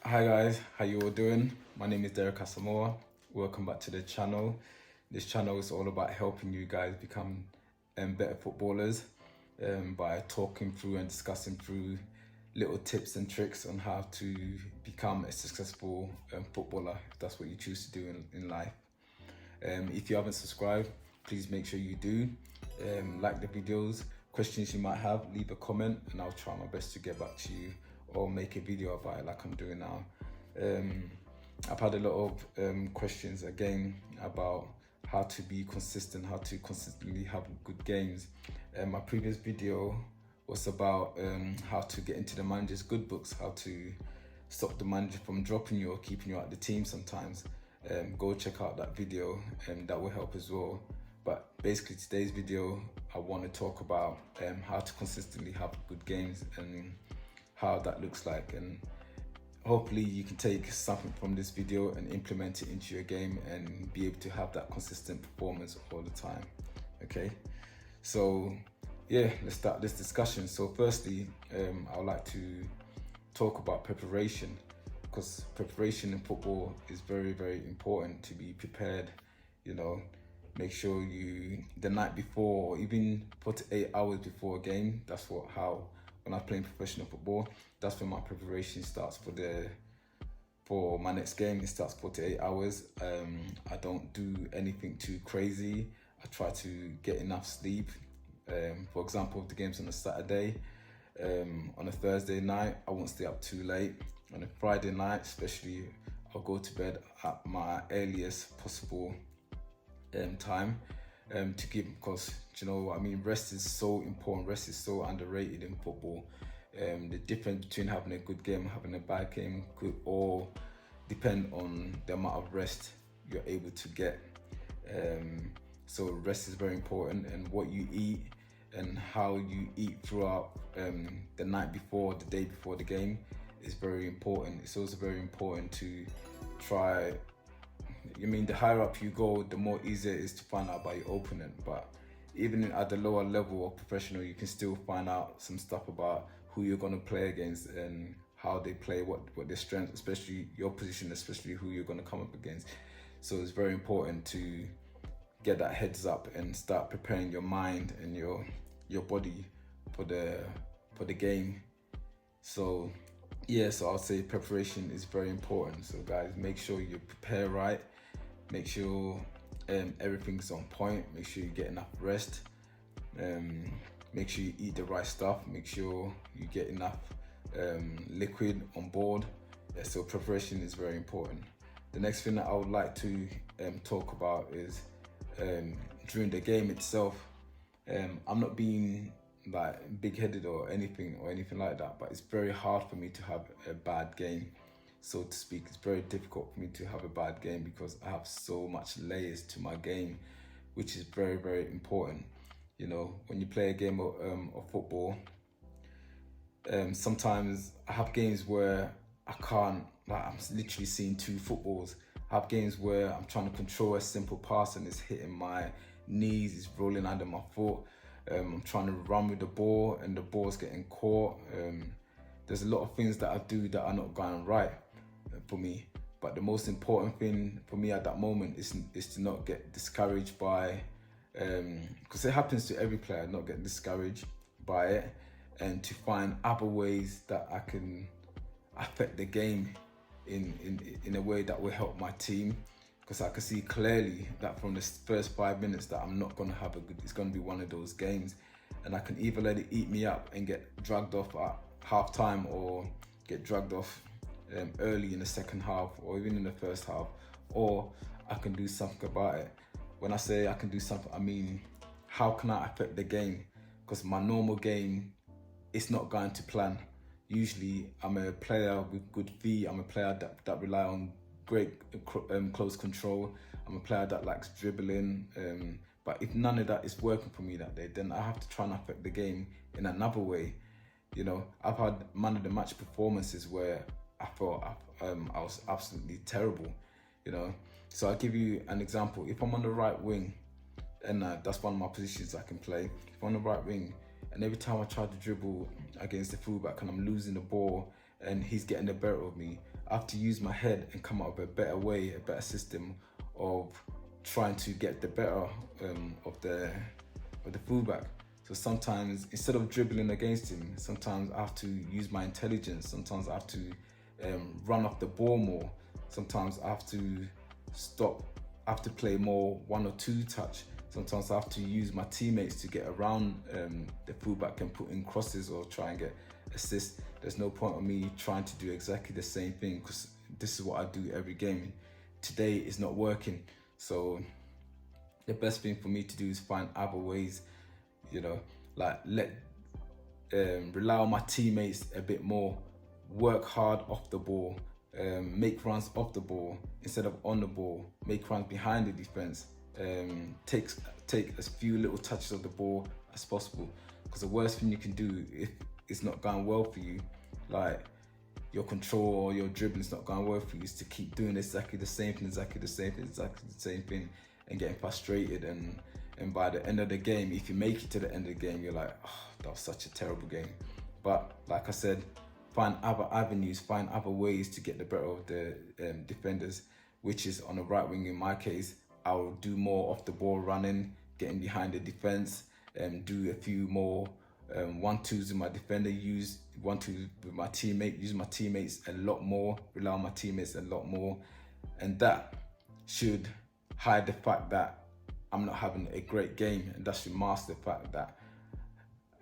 Hi guys, how you all doing? My name is Derek Asamoah. Welcome back to the channel. This channel is all about helping you guys become better footballers by talking through and discussing through little tips and tricks on how to become a successful footballer, if that's what you choose to do in life. If you haven't subscribed, please make sure you do. Like the videos, questions you might have, leave a comment and I'll try my best to get back to you or make a video about it like I'm doing now. I've had a lot of questions again about how to be consistent, how to consistently have good games. My previous video was about how to get into the manager's good books, how to stop the manager from dropping you or keeping you out of the team sometimes. Go check out that video and that will help as well. But basically today's video, I want to talk about how to consistently have good games and how that looks like, and hopefully you can take something from this video and implement it into your game and be able to have that consistent performance all the time. Okay, so yeah, let's start this discussion. So firstly, I would like to talk about preparation, because preparation in football is very, very important. To be prepared, you know, make sure you, the night before or even 48 hours before a game, that's how when I'm playing professional football, that's when my preparation starts for my next game. It starts 48 hours. I don't do anything too crazy. I try to get enough sleep. For example, if the game's on a Saturday, on a Thursday night, I won't stay up too late. On a Friday night, especially, I'll go to bed at my earliest possible time to give, because you know what I mean, rest is so important. Rest is so underrated in football. The difference between having a good game and having a bad game could all depend on the amount of rest you're able to get. So rest is very important, and what you eat and how you eat throughout the night before, the day before the game is very important. It's also very important to try, I mean, the higher up you go, the more easier it is to find out about your opponent. But even at the lower level of professional, you can still find out some stuff about who you're going to play against and how they play, what their strengths, especially your position, especially who you're going to come up against. So it's very important to get that heads up and start preparing your mind and your body for the game. So yeah, so I'll say preparation is very important. So guys, make sure you prepare right. Make sure everything's on point. Make sure you get enough rest. Make sure you eat the right stuff. Make sure you get enough liquid on board. Yeah, so preparation is very important. The next thing that I would like to talk about is during the game itself. I'm not being like big-headed or anything like that, but it's very hard for me to have a bad game, so to speak. It's very difficult for me to have a bad game because I have so much layers to my game, which is very, very important. You know, when you play a game of football, sometimes I have games where I can't, like, I'm literally seeing two footballs. I have games where I'm trying to control a simple pass and it's hitting my knees, it's rolling under my foot. I'm trying to run with the ball and the ball's getting caught. There's a lot of things that I do that are not going right for me. But the most important thing for me at that moment is to not get discouraged by, because it happens to every player, not get discouraged by it, and to find other ways that I can affect the game in a way that will help my team. Because I can see clearly that from the first 5 minutes that I'm not going to have a good, it's going to be one of those games. And I can either let it eat me up and get dragged off at half time, or get dragged off early in the second half or even in the first half, or I can do something about it. When I say I can do something, I mean, how can I affect the game? Because my normal game, it's not going to plan. Usually I'm a player with good feet. I'm a player that rely on great close control. I'm a player that likes dribbling, but if none of that is working for me that day, then I have to try and affect the game in another way. You know, I've had man of the match performances where I thought I was absolutely terrible, you know. So I'll give you an example. If I'm on the right wing, and that's one of my positions I can play, if I'm on the right wing, and every time I try to dribble against the fullback and I'm losing the ball and he's getting the better of me, I have to use my head and come up with a better way, a better system of trying to get the better of the fullback. So sometimes instead of dribbling against him, sometimes I have to use my intelligence. Sometimes I have to run off the ball more. Sometimes I have to stop. I have to play more 1 or 2 touch. Sometimes I have to use my teammates to get around the fullback and put in crosses or try and get assists. There's no point of me trying to do exactly the same thing, because this is what I do every game. Today is not working. So the best thing for me to do is find other ways, like rely on my teammates a bit more, work hard off the ball, make runs off the ball instead of on the ball, make runs behind the defense, take as few little touches of the ball as possible. Because the worst thing you can do if it's not going well for you, like your control or your dribbling is not going well for you, is to keep doing exactly the same thing, and getting frustrated. And by the end of the game, if you make it to the end of the game, you're like, oh, that was such a terrible game. But like I said, find other avenues, find other ways to get the better of the defenders, which is on the right wing. In my case, I will do more off the ball running, getting behind the defense, do a few more 1-2s with my defender, use 1-2 with my teammate, use my teammates a lot more, rely on my teammates a lot more. And that should hide the fact that I'm not having a great game, and that should mask the fact that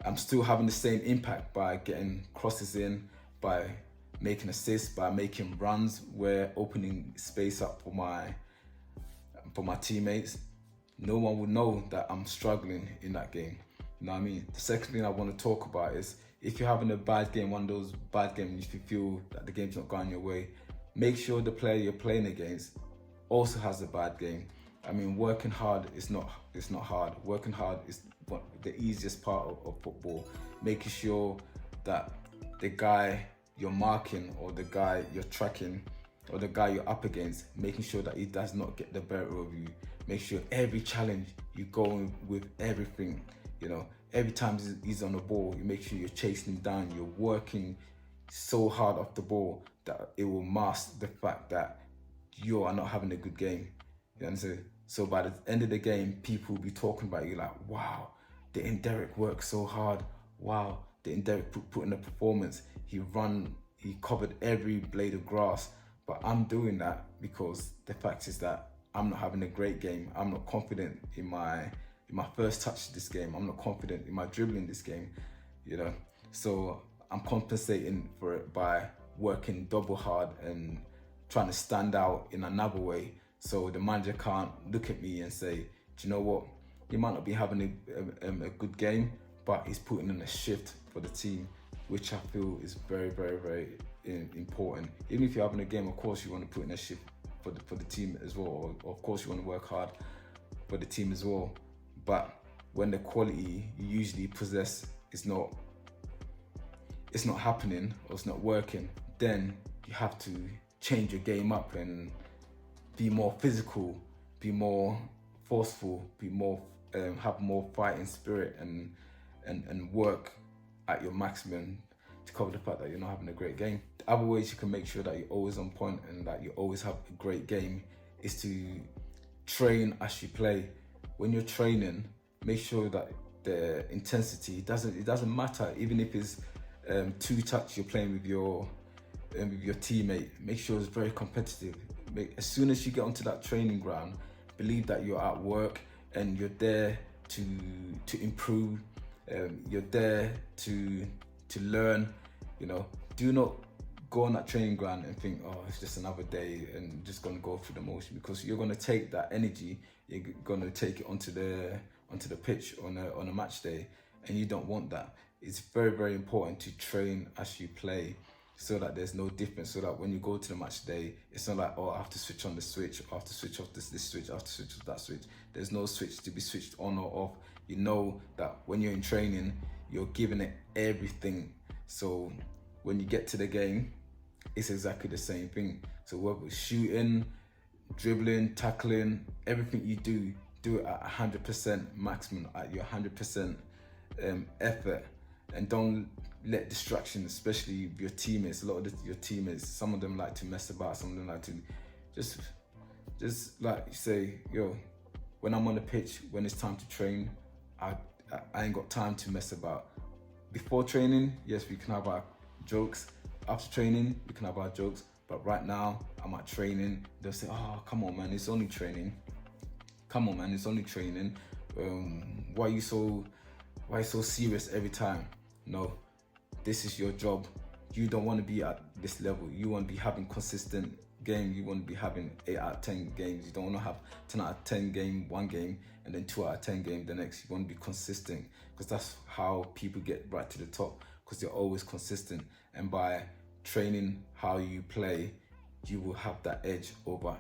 I'm still having the same impact by getting crosses in, by making assists, by making runs, where opening space up for my teammates. No one will know that I'm struggling in that game. You know what I mean? The second thing I want to talk about is, if you're having a bad game, one of those bad games, if you feel that the game's not going your way, make sure the player you're playing against also has a bad game. I mean, working hard is not hard. Working hard is the easiest part of football. Making sure that the guy you're marking, or the guy you're tracking, or the guy you're up against, making sure that he does not get the better of you. Make sure every challenge you go with everything. Every time he's on the ball, you make sure you're chasing him down. You're working so hard off the ball that it will mask the fact that you are not having a good game. You understand? So by the end of the game, people will be talking about you like, wow, didn't Derek work so hard? Wow, didn't Derek put in a performance? He covered every blade of grass. But I'm doing that because the fact is that I'm not having a great game. I'm not confident in my first touch this game. I'm not confident in my dribbling this game, So I'm compensating for it by working double hard and trying to stand out in another way. So the manager can't look at me and say, do you know what? He might not be having a good game, but he's putting in a shift for the team, which I feel is very, very, very important. Even if you're having a game, of course you want to put in a shift for the team as well. Or of course you want to work hard for the team as well. But when the quality you usually possess is not happening, or it's not working, then you have to change your game up and be more physical, be more forceful, have more fighting spirit, and work at your maximum to cover the fact that you're not having a great game. The other ways you can make sure that you're always on point and that you always have a great game is to train as you play. When you're training, make sure that the intensity doesn't matter, even if it's 2 touch you're playing with your teammate. Make sure it's very competitive. As soon as you get onto that training ground, believe that you're at work and you're there to improve. You're there to learn. Do not go on that training ground and think, oh, it's just another day and just gonna go through the motion, because you're gonna take that energy, you're gonna take it onto the pitch on a match day, and you don't want that. It's very, very important to train as you play, so that there's no difference, so that when you go to the match day, it's not like, oh, I have to switch on the switch, I have to switch off this switch, I have to switch off that switch. There's no switch to be switched on or off. You know that when you're in training, you're giving it everything. So when you get to the game, it's exactly the same thing. So whether it's shooting, dribbling, tackling, everything you do it at 100% maximum, at your 100% effort. and don't let distractions, especially your teammates. A lot of your teammates, some of them like to mess about. Some of them like to just like say, yo, when I'm on the pitch, when it's time to train, I ain't got time to mess about. Before training, yes, we can have our jokes. After training, we can have our jokes. But right now, I'm at training. They'll say, oh, come on, man, it's only training. Come on, man, it's only training. Why are you so serious every time? No, this is your job. You don't want to be at this level. You want to be having consistent game. You want to be having 8 out of 10 games. You don't want to have 10 out of 10 game one game and then 2 out of 10 game the next. You want to be consistent, because that's how people get right to the top, because they're always consistent. And by training how you play, you will have that edge over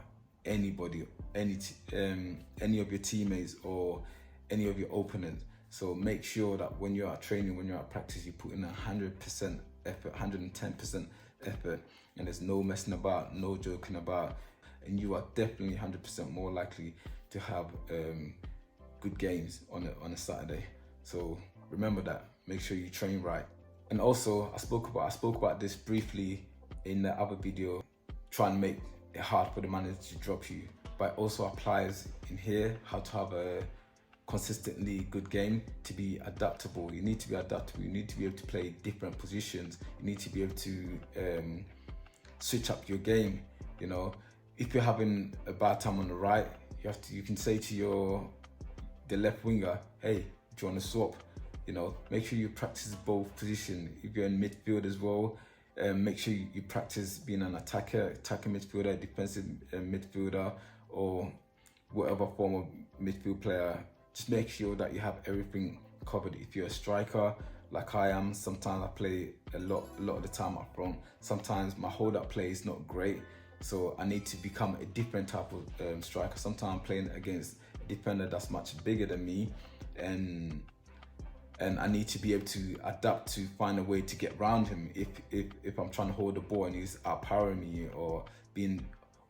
anybody, any of your teammates or any of your opponents. So make sure that when you're at training, when you're at practice, you put in 100% effort, 110% effort, and there's no messing about, no joking about, and you are definitely 100% more likely to have good games on a Saturday. So remember that. Make sure you train right. And also, I spoke about this briefly in the other video, trying to make it hard for the manager to drop you, but it also applies in here, how to have a consistently good game, to be adaptable. You need to be adaptable. You need to be able to play different positions. You need to be able to switch up your game. You know, if you're having a bad time on the right, you can say to the left winger, hey, do you want to swap? You know, make sure you practice both positions. If you're in midfield as well, make sure you practice being an attacking midfielder, defensive midfielder, or whatever form of midfield player. Just make sure that you have everything covered. If you're a striker, like I am, sometimes I play a lot of the time up front. Sometimes my hold-up play is not great, so I need to become a different type of striker. Sometimes I'm playing against a defender that's much bigger than me, and I need to be able to adapt to find a way to get around him. If I'm trying to hold the ball and he's outpowering me or being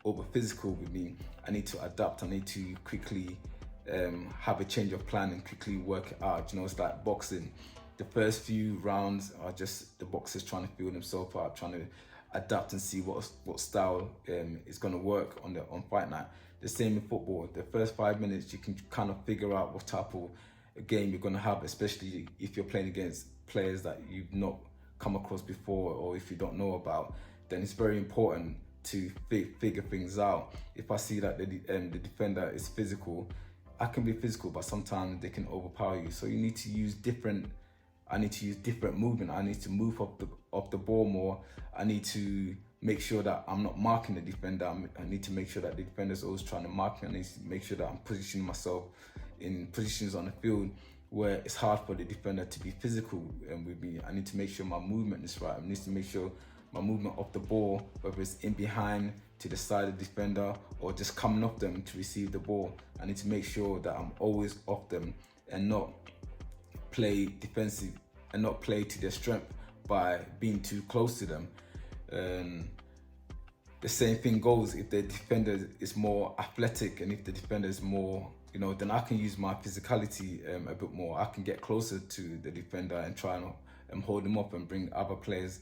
over physical with me, I need to adapt. I need to quickly have a change of plan and quickly work it out. You know, it's like boxing. The first few rounds are just the boxers trying to feel themselves out, trying to adapt and see what style is going to work on fight night. The same in football. The first 5 minutes, you can kind of figure out what type of a game you're going to have, especially if you're playing against players that you've not come across before, or if you don't know about. Then it's very important to figure things out. If I see that the defender is physical, I can be physical, but sometimes they can overpower you. So you need to use different. I need to use different movement. I need to move up the ball more. I need to make sure that I'm not marking the defender. I need to make sure that the defender's always trying to mark me. I need to make sure that I'm positioning myself in positions on the field where it's hard for the defender to be physical with me. I need to make sure my movement is right. I need to make sure my movement off the ball, whether it's in behind, to the side of the defender, or just coming off them to receive the ball. I need to make sure that I'm always off them and not play defensive and not play to their strength by being too close to them. The same thing goes if the defender is more athletic, and if the defender is more, you know, then I can use my physicality a bit more. I can get closer to the defender and try and hold him up and bring other players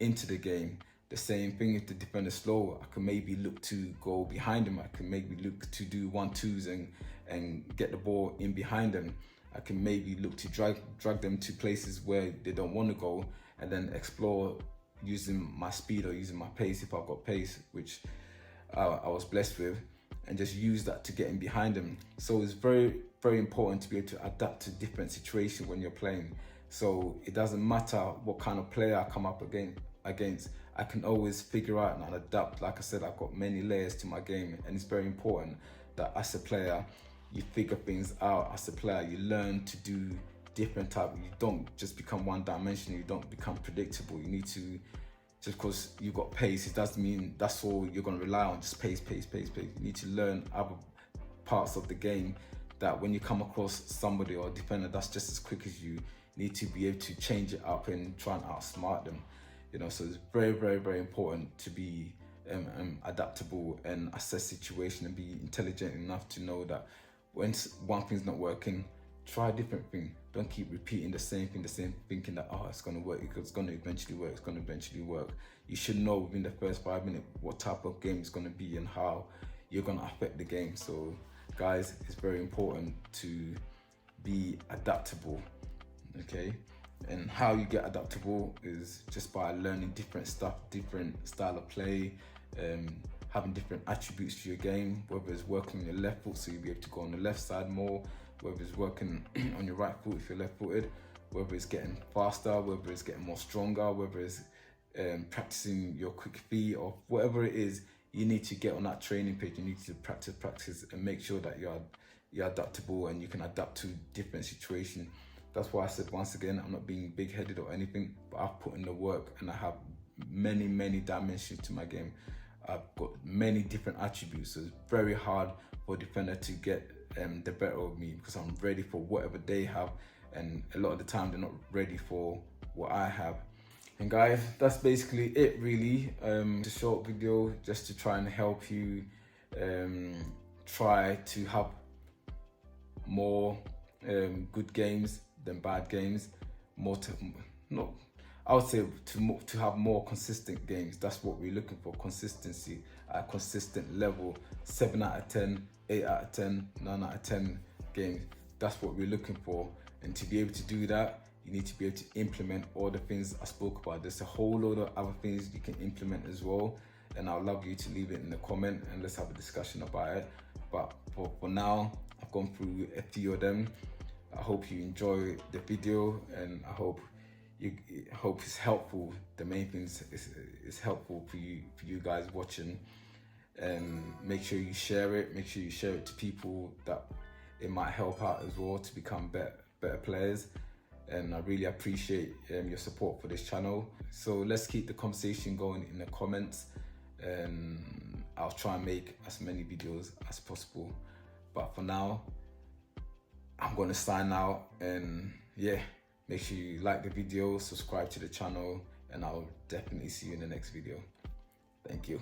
into the game. The same thing if the defender's slow, I can maybe look to go behind him. I can maybe look to do 1-2s and get the ball in behind them. I can maybe look to drag them to places where they don't want to go, and then explore using my speed or using my pace if I've got pace, which I was blessed with, and just use that to get in behind them. So it's very, very important to be able to adapt to different situations when you're playing. So it doesn't matter what kind of player I come up against, I can always figure out and adapt. Like I said, I've got many layers to my game, and it's very important that as a player, you figure things out. As a player, you learn to do different type. You don't just become one-dimensional. You don't become predictable. You need to, just because you've got pace, it doesn't mean that's all you're going to rely on. Just pace. You need to learn other parts of the game, that when you come across somebody or a defender that's just as quick as you, need to be able to change it up and try and outsmart them. You know, so it's very, very, very important to be adaptable and assess situation and be intelligent enough to know that when one thing's not working, Try different things. Don't keep repeating the same thing, thinking that, oh, it's gonna work, it's gonna eventually work, it's gonna eventually work. You should know within the first 5 minutes what type of game it's gonna be and how you're gonna affect the game. So guys, it's very important to be adaptable, okay? And how you get adaptable is just by learning different stuff, different style of play, having different attributes to your game, whether it's working on your left foot so you'll be able to go on the left side more, whether it's working on your right foot if you're left footed, whether it's getting faster, whether it's getting more stronger, whether it's practicing your quick feet, or whatever it is, you need to get on that training page. You need to practice and make sure that you're adaptable and you can adapt to different situations. That's why I said, once again, I'm not being big-headed or anything, but I've put in the work and I have many dimensions to my game. I've got many different attributes, so it's very hard for a defender to get the better of me, because I'm ready for whatever they have, and a lot of the time they're not ready for what I have. And guys, that's basically it really. It's a short video just to try and help you try to have more good games than bad games. I would say to have more consistent games. That's what we're looking for, consistency at a consistent level. 7 out of 10, 8 out of 10, 9 out of 10 games. That's what we're looking for. And to be able to do that, you need to be able to implement all the things I spoke about. There's a whole load of other things you can implement as well. And I'd love you to leave it in the comment and let's have a discussion about it. But for now, I've gone through a few of them. I hope you enjoy the video, and I hope it's helpful. The main thing is helpful for you guys watching. And make sure you share it. Make sure you share it to people that it might help out as well to become better players. And I really appreciate your support for this channel. So let's keep the conversation going in the comments, and I'll try and make as many videos as possible. But for now, I'm gonna sign out, and yeah, make sure you like the video, subscribe to the channel, and I'll definitely see you in the next video. Thank you.